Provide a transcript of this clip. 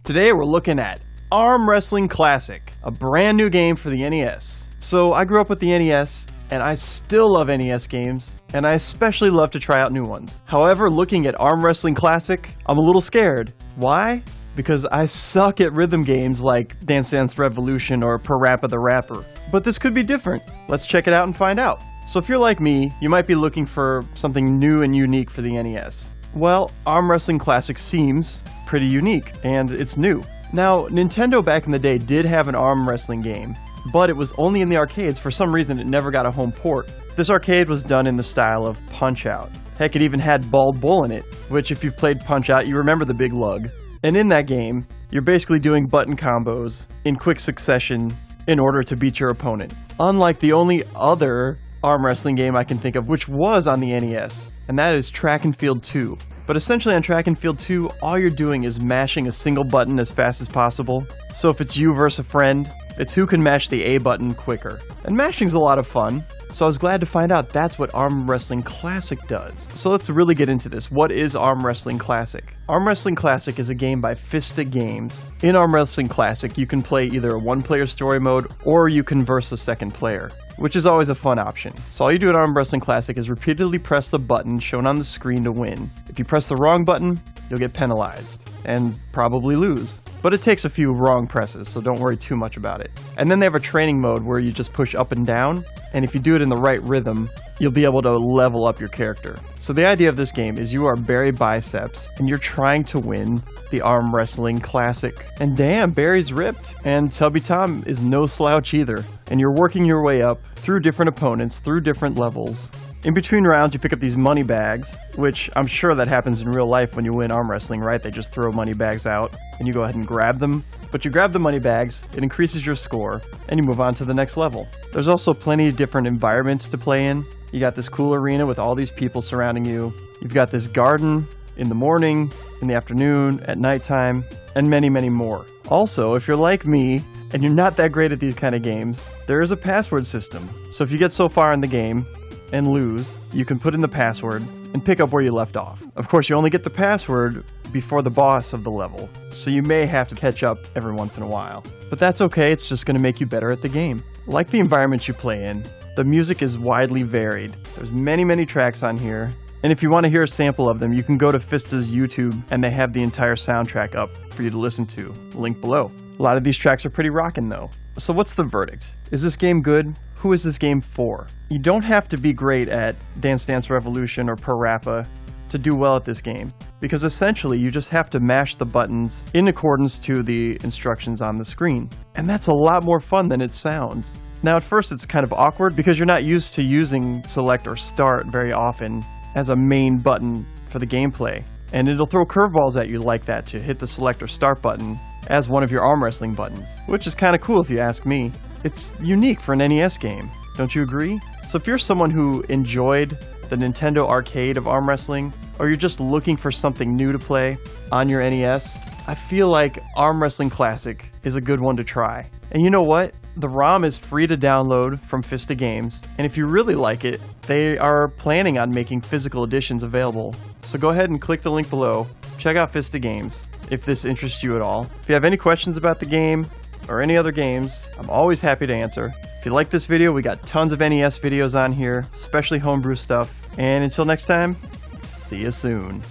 Today we're looking at Arm Wrestling Classic, a brand new game for the NES. So I grew up with the NES, and I still love NES games, and I especially love to try out new ones. However, looking at Arm Wrestling Classic, I'm a little scared. Why? Because I suck at rhythm games like Dance Dance Revolution or Parappa the Rapper. But this could be different. Let's check it out and find out. So if you're like me, you might be looking for something new and unique for the NES. Well, Arm Wrestling Classic seems pretty unique, and it's new. Now, Nintendo back in the day did have an arm wrestling game, but it was only in the arcades. For some reason, it never got a home port. This arcade was done in the style of Punch-Out! Heck, it even had Bald Bull in it, which if you've played Punch-Out!, you remember the big lug. And in that game, you're basically doing button combos in quick succession in order to beat your opponent. Unlike the only other arm wrestling game I can think of, which was on the NES, and that is Track and Field 2. But essentially on Track and Field 2, all you're doing is mashing a single button as fast as possible. So if it's you versus a friend, it's who can mash the A button quicker. And mashing's a lot of fun, so I was glad to find out that's what Arm Wrestling Classic does. So let's really get into this. What is Arm Wrestling Classic? Arm Wrestling Classic is a game by Vista Games. In Arm Wrestling Classic, you can play either a one-player story mode, or you can verse a second player, which is always a fun option. So all you do at Arm Wrestling Classic is repeatedly press the button shown on the screen to win. If you press the wrong button, you'll get penalized, and probably lose. But it takes a few wrong presses, so don't worry too much about it. And then they have a training mode where you just push up and down, and if you do it in the right rhythm, you'll be able to level up your character. So the idea of this game is you are Barry Biceps, and you're trying to win the Arm Wrestling Classic. And damn, Barry's ripped, and Tubby Tom is no slouch either. And you're working your way up through different opponents, through different levels. In between rounds, you pick up these money bags, which I'm sure that happens in real life when you win arm wrestling, right? They just throw money bags out, and you go ahead and grab them. But you grab the money bags, it increases your score, and you move on to the next level. There's also plenty of different environments to play in. You got this cool arena with all these people surrounding you. You've got this garden in the morning, in the afternoon, at nighttime, and many, many more. Also, if you're like me, and you're not that great at these kind of games, there is a password system. So if you get so far in the game and lose, you can put in the password and pick up where you left off. Of course, you only get the password before the boss of the level, so you may have to catch up every once in a while. But that's okay, it's just going to make you better at the game. Like the environments you play in, the music is widely varied. There's many tracks on here, and if you want to hear a sample of them, you can go to Vista's YouTube, and they have the entire soundtrack up for you to listen to. Link below. A lot of these tracks are pretty rockin' though. So what's the verdict? Is this game good? Who is this game for? You don't have to be great at Dance Dance Revolution or Parappa to do well at this game, because essentially you just have to mash the buttons in accordance to the instructions on the screen. And that's a lot more fun than it sounds. Now at first it's kind of awkward because you're not used to using select or start very often as a main button for the gameplay. And it'll throw curveballs at you like that to hit the select or start button as one of your arm wrestling buttons, which is kind of cool if you ask me. It's unique for an NES game, don't you agree? So if you're someone who enjoyed the Nintendo arcade of arm wrestling, or you're just looking for something new to play on your NES, I feel like Arm Wrestling Classic is a good one to try. And you know what? The ROM is free to download from Vista Games, and if you really like it, they are planning on making physical editions available. So go ahead and click the link below, check out Vista Games, if this interests you at all. If you have any questions about the game, or any other games, I'm always happy to answer. If you like this video, we got tons of NES videos on here, especially homebrew stuff. And until next time, see you soon.